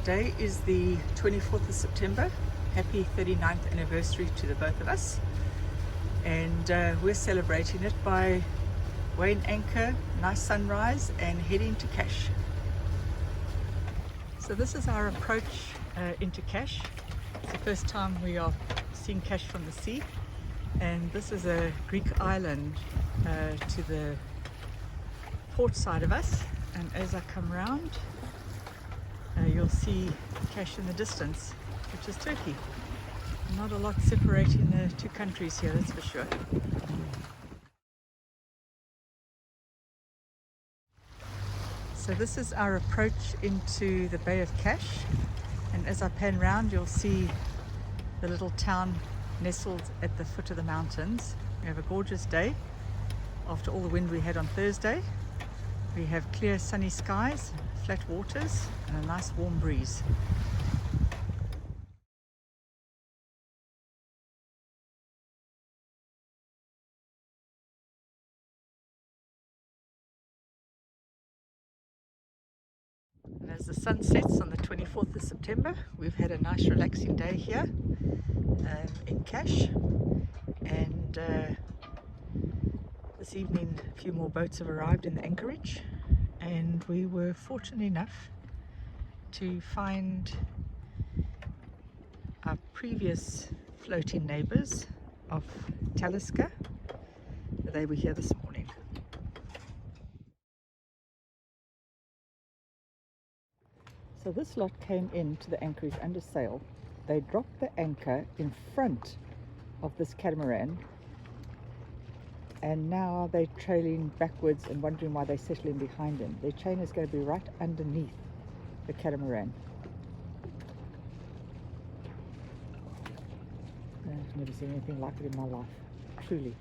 Today is the 24th of September. Happy 39th anniversary to the both of us, and we're celebrating it by weighing anchor, nice sunrise, and heading to Kash. So this is our approach into Kash. It's the first time we are seeing Kash from the sea, and this is a Greek island to the port side of us. And as I come round, you'll see Kash in the distance, which is Turkey. Not a lot separating the two countries here, that's for sure. So this is our approach into the Bay of Kash, and as I pan round, you'll see the little town nestled at the foot of the mountains. We have a gorgeous day after all the wind we had on Thursday. We have clear sunny skies, flat waters, and a nice warm breeze. And as the sun sets on the 24th of September, we've had a nice relaxing day here in Kash, and this evening a few more boats have arrived in the anchorage, and we were fortunate enough to find our previous floating neighbours of Taliska. They were here this morning. So this lot came into the anchorage under sail. They dropped the anchor in front of this catamaran, and now they're trailing backwards and wondering why they're settling behind him. Their chain is going to be right underneath the catamaran. I've never seen anything like it in my life, truly.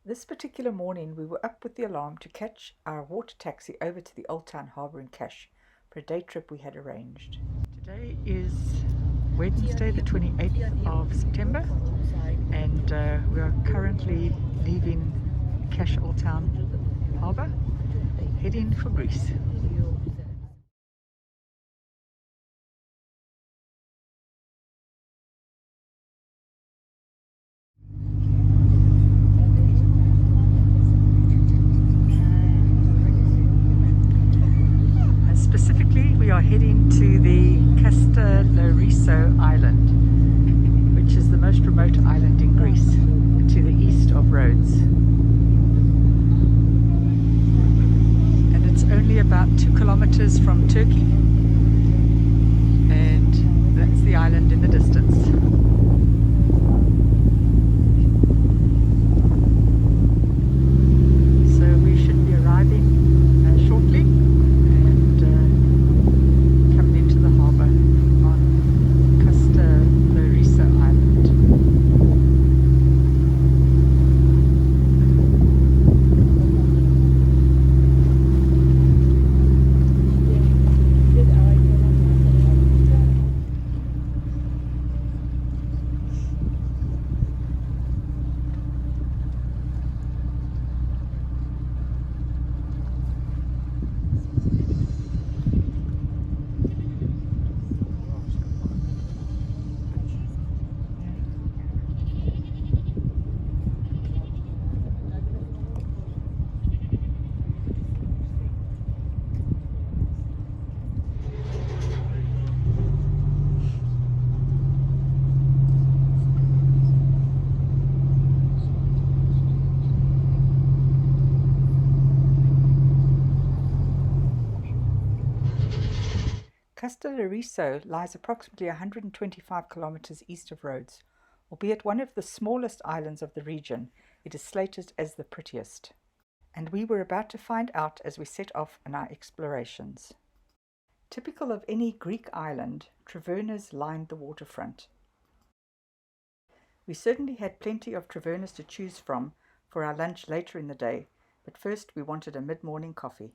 This particular morning we were up with the alarm to catch our water taxi over to the Old Town Harbour in Kash for a day trip we had arranged. Today is Wednesday the 28th of September, and we are currently leaving Kash Old Town Harbour, heading for Greece. Specifically, we are heading to the Kastallorizo island, which is the most remote island in Greece, to the east of Rhodes. And it's only about 2 kilometers from Turkey, and that's the island in the distance. So we should be arriving shortly, and coming into the harbour on Kastallorizo island. Kastallorizo lies approximately 125 kilometers east of Rhodes. Albeit one of the smallest islands of the region, it is slated as the prettiest. And we were about to find out as we set off on our explorations. Typical of any Greek island, tavernas lined the waterfront. We certainly had plenty of tavernas to choose from for our lunch later in the day, but first we wanted a mid-morning coffee.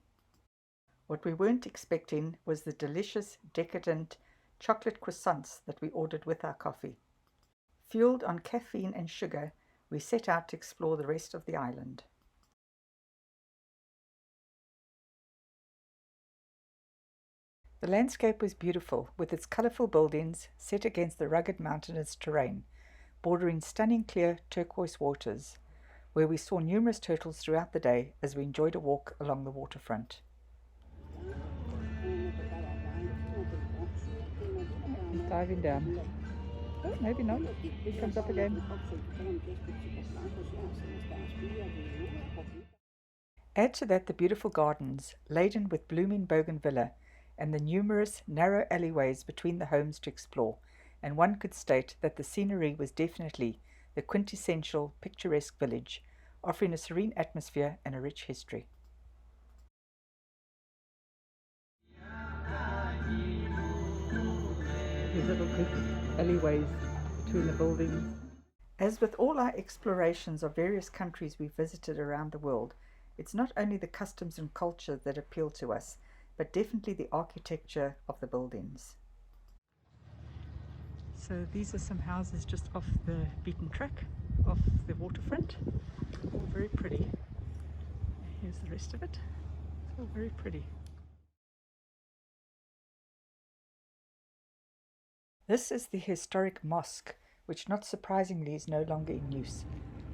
What we weren't expecting was the delicious, decadent chocolate croissants that we ordered with our coffee. Fueled on caffeine and sugar, we set out to explore the rest of the island. The landscape was beautiful, with its colourful buildings set against the rugged mountainous terrain, bordering stunning clear turquoise waters, where we saw numerous turtles throughout the day as we enjoyed a walk along the waterfront. He's diving down. Oh, maybe not. He comes up again. Add to that the beautiful gardens, laden with blooming bougainvillea, and the numerous narrow alleyways between the homes to explore, and one could state that the scenery was definitely the quintessential picturesque village, offering a serene atmosphere and a rich history. These little quick alleyways between the buildings. As with all our explorations of various countries we visited around the world, it's not only the customs and culture that appeal to us, but definitely the architecture of the buildings. So these are some houses just off the beaten track, off the waterfront. All very pretty. Here's the rest of it. It's all very pretty. This is the historic mosque, which not surprisingly is no longer in use.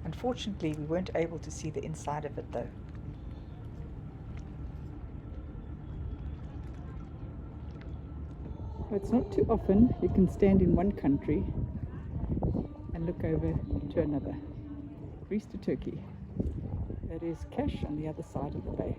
Unfortunately, we weren't able to see the inside of it though. It's not too often you can stand in one country and look over to another. Greece to Turkey. That is Kash on the other side of the bay.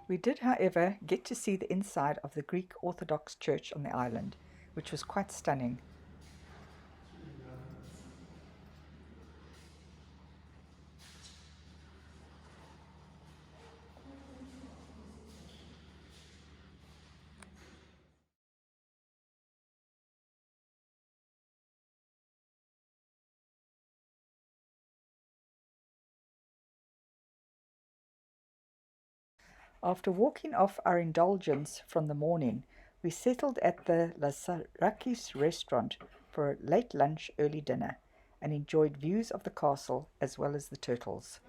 We did, however, get to see the inside of the Greek Orthodox Church on the island, which was quite stunning. After walking off our indulgence from the morning, we settled at the Lazarakis restaurant for a late lunch, early dinner, and enjoyed views of the castle as well as the turtles.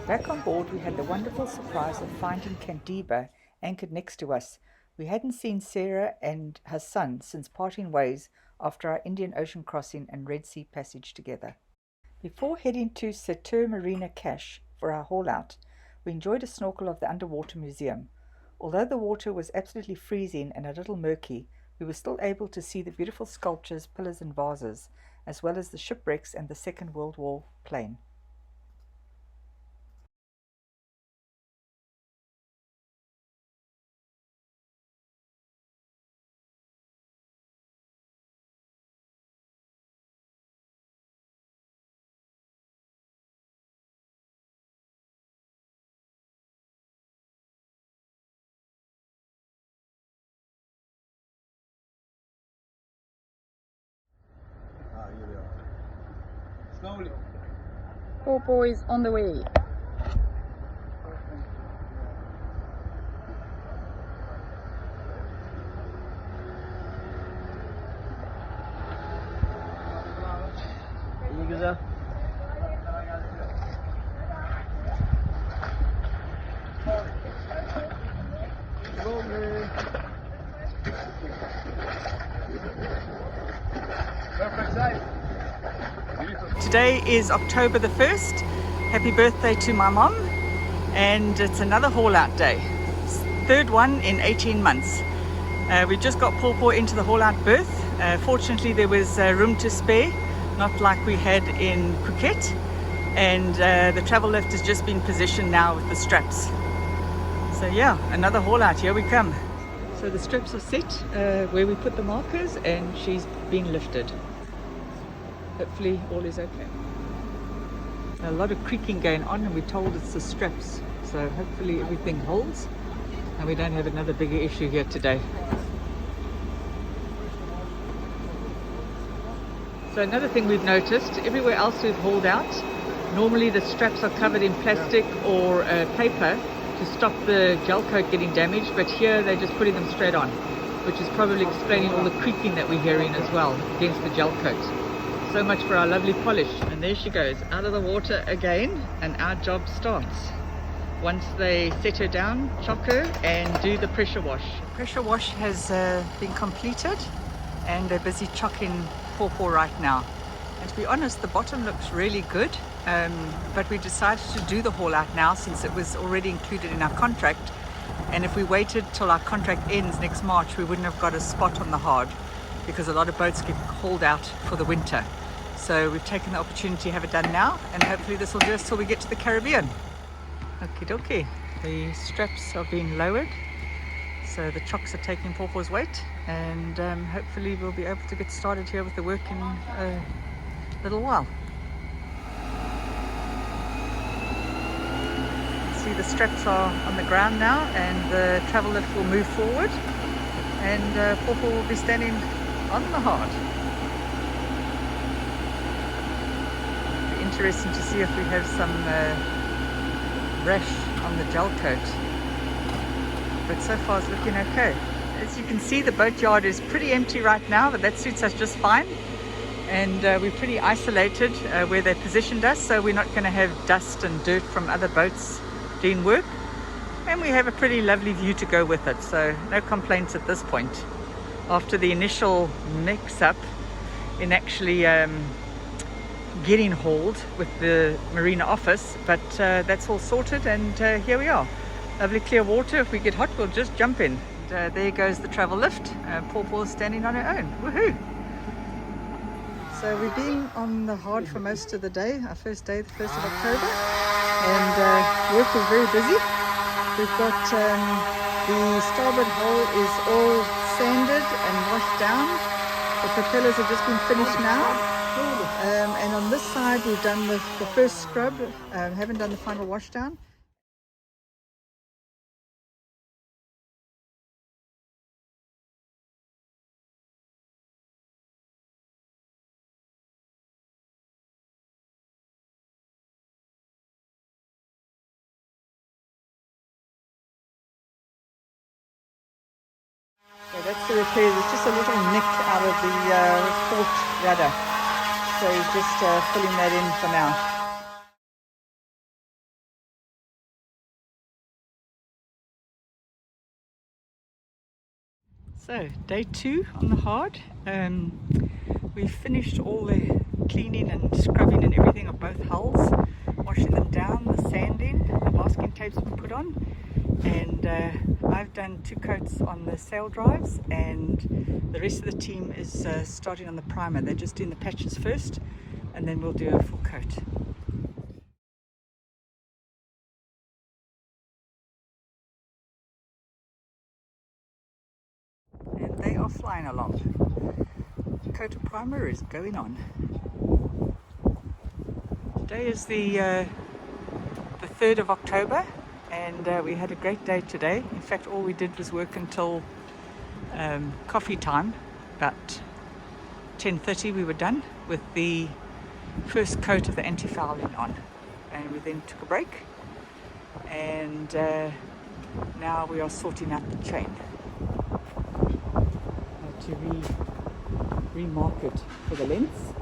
Back on board, we had the wonderful surprise of finding Kandiba anchored next to us. We hadn't seen Sarah and her son since parting ways after our Indian Ocean crossing and Red Sea passage together. Before heading to Satur Marina Kash for our haul out, we enjoyed a snorkel of the underwater museum. Although the water was absolutely freezing and a little murky, we were still able to see the beautiful sculptures, pillars and vases, as well as the shipwrecks and the Second World War plane. Slowly. 4 boys on the way. İyi güzel. Slowly. Perfect size. Today is October the 1st. Happy birthday to my mom, and it's another haul out day. Third one in 18 months. We just got Paw into the haul out berth. Fortunately there was room to spare, not like we had in Phuket, and the travel lift has just been positioned now with the straps. So yeah, another haul out, here we come. So the straps are set where we put the markers, and she's been lifted. Hopefully all is okay. A lot of creaking going on, and we're told it's the straps, so hopefully everything holds and we don't have another bigger issue here today. So another thing we've noticed, everywhere else we've hauled out, normally the straps are covered in plastic or paper to stop the gel coat getting damaged, but here they're just putting them straight on, which is probably explaining all the creaking that we're hearing as well against the gel coat. So much for our lovely polish. And there she goes, out of the water again, and our job starts. Once they set her down, chock her and do the pressure wash. Pressure wash has been completed, and they're busy chocking pawpaw right now. And to be honest, the bottom looks really good, but we decided to do the haul out now since it was already included in our contract. And if we waited till our contract ends next March, we wouldn't have got a spot on the hard, because a lot of boats get hauled out for the winter. So we've taken the opportunity to have it done now, and hopefully this will do us till we get to the Caribbean. Okie dokie, the straps are being lowered, so the chocks are taking pawpaw's weight, and hopefully we'll be able to get started here with the work in a little while. See, the straps are on the ground now, and the travel lift will move forward, and pawpaw will be standing on the hard. It'll be interesting to see if we have some rash on the gel coat, but so far it's looking okay. As you can see, the boatyard is pretty empty right now, but that suits us just fine, and we're pretty isolated where they positioned us, so we're not going to have dust and dirt from other boats doing work, and we have a pretty lovely view to go with it, so no complaints at this point after the initial mix-up in actually getting hauled with the marina office. But that's all sorted, and here we are. Lovely clear water. If we get hot, we'll just jump in. And there goes the travel lift. Pawpaw standing on her own. Woohoo! So we've been on the hard for most of the day, our first day, the 1st of October, and work is very busy. We've got the starboard hull is all sanded and washed down. The propellers have just been finished now. And on this side we've done the first scrub, haven't done the final wash down. So that's the repairs. It's just a little nick out of the port rudder. So he's just filling that in for now. So day 2 on the hard. We've finished all the cleaning and scrubbing and everything of both hulls, washing them down, the sanding, the masking tape's been put on, and I've done 2 coats on the sail drives, and the rest of the team is starting on the primer. They're just doing the patches first, and then we'll do a full coat. And they are flying along. Coat of primer is going on. Today is the 3rd of October, and we had a great day today. In fact, all we did was work until coffee time. About 10:30 we were done with the first coat of the anti-fouling on, and we then took a break, and now we are sorting out the chain to remark it for the length.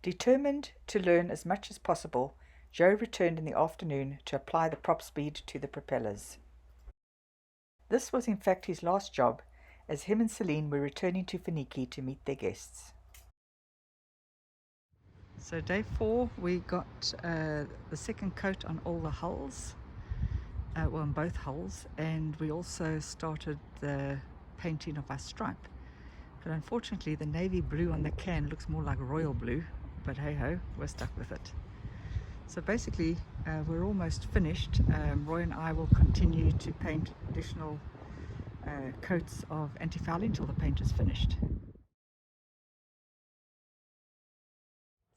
Determined to learn as much as possible, Joe returned in the afternoon to apply the prop speed to the propellers. This was in fact his last job, as him and Celine were returning to Finiki to meet their guests. So day 4 we got the second coat on all the hulls, well, on both hulls, and we also started the painting of our stripe. But unfortunately the navy blue on the can looks more like royal blue, but hey ho, we're stuck with it. So basically we're almost finished. Roy and I will continue to paint additional coats of anti-fouling until the paint is finished.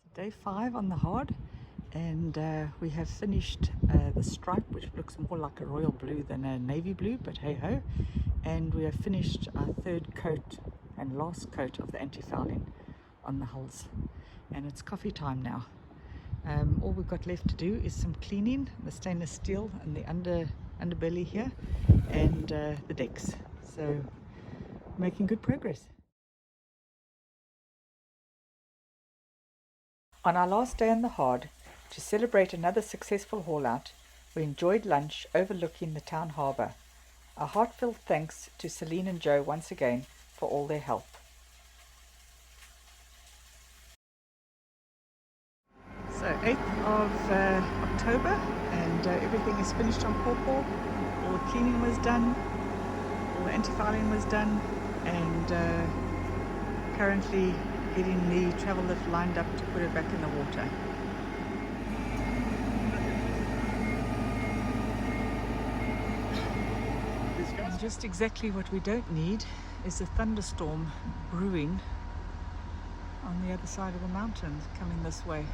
So day 5 on the hard, and we have finished the stripe, which looks more like a royal blue than a navy blue, but hey ho, and we have finished our 3rd coat and last coat of the anti-fouling on the hulls, and it's coffee time now. All we've got left to do is some cleaning, the stainless steel and the under underbelly here, and the decks. So making good progress. On our last day in the Hard, to celebrate another successful haul-out, we enjoyed lunch overlooking the town harbour. A heartfelt thanks to Celine and Joe once again for all their help. So 8th of October, and everything is finished on Pawpaw. All the cleaning was done, all the anti-fouling was done, and currently getting the travel lift lined up to put it back in the water. And just exactly what we don't need is a thunderstorm brewing on the other side of the mountains coming this way.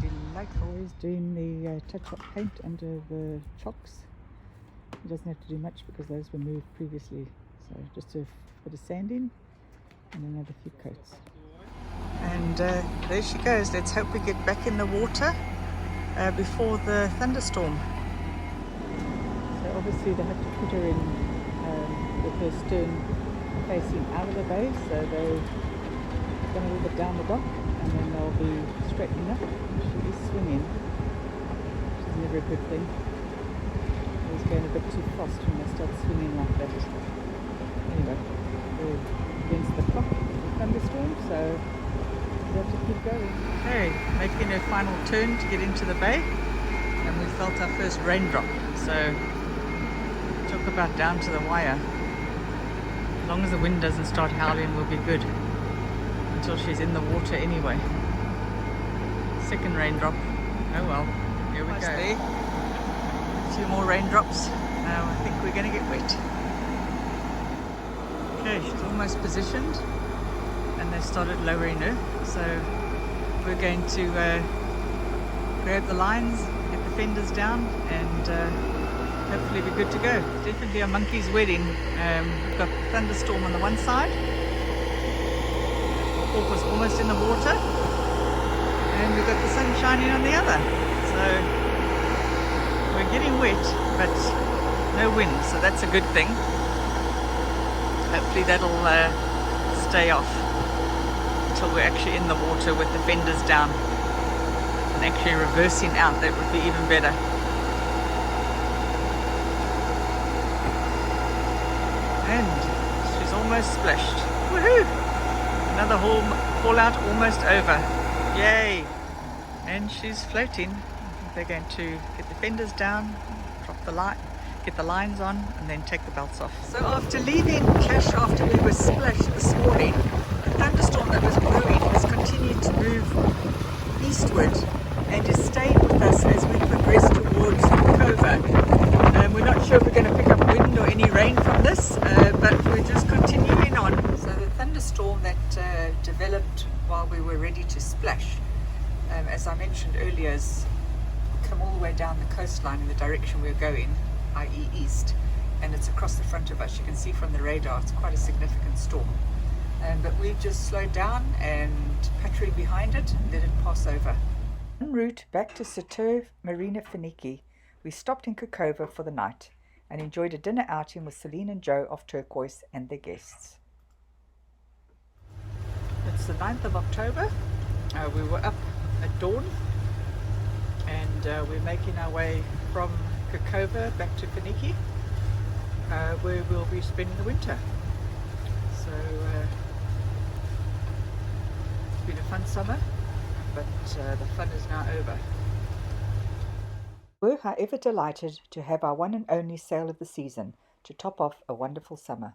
Delightful. Always doing the touch-up paint under the chocks. He doesn't have to do much because those were moved previously. So just a bit of sanding and another few coats. And there she goes. Let's hope we get back in the water before the thunderstorm. So obviously they have to put her in with her stern facing out of the bay, so they've gone a little bit down the dock and then they'll be straightening up. She is swinging, which is never a good thing. Always going a bit too fast when they start swinging like that. Anyway, we're against the clock with the thunderstorm, so we have to keep going. Okay, making a final turn to get into the bay, and we felt our first raindrop, so talk about down to the wire. As long as the wind doesn't start howling, we'll be good until she's in the water anyway. Second raindrop. Oh well, here we go. A few more raindrops. Now I think we're going to get wet. Okay, she's almost positioned and they've started lowering her, so we're going to grab the lines, get the fenders down, and hopefully we're good to go. Definitely a monkey's wedding. We've got thunderstorm on the one side, Hawk was almost in the water, and we've got the sun shining on the other. So we're getting wet, but no wind, so that's a good thing. Hopefully that'll stay off until we're actually in the water with the fenders down and actually reversing out. That would be even better. And she's almost splashed. Woohoo! Another haul out almost over. Yay! And she's floating. I think they're going to get the fenders down, drop the line, get the lines on, and then take the belts off. So after leaving Cash after we were splashed this morning, the thunderstorm that was brewing has continued to move eastward and is staying with us as we progress towards Cova. We're not sure if we're going to pick up wind or any rain from this, but we're just continuing on. So the thunderstorm that developed while we were ready to splash, as I mentioned earlier, has come all the way down the coastline in the direction we're going, i.e. east, and it's across the front of us. You can see from the radar it's quite a significant storm. But we've just slowed down and pattering behind it and let it pass over. En route back to Satur Marina Finiki, we stopped in Kakova for the night and enjoyed a dinner outing with Celine and Joe of Turquoise and their guests. It's the 9th of October. We were up at dawn and we're making our way from Kakova back to Finiki, where we'll be spending the winter. So it's been a fun summer, but the fun is now over. We were, however, delighted to have our one and only sail of the season to top off a wonderful summer.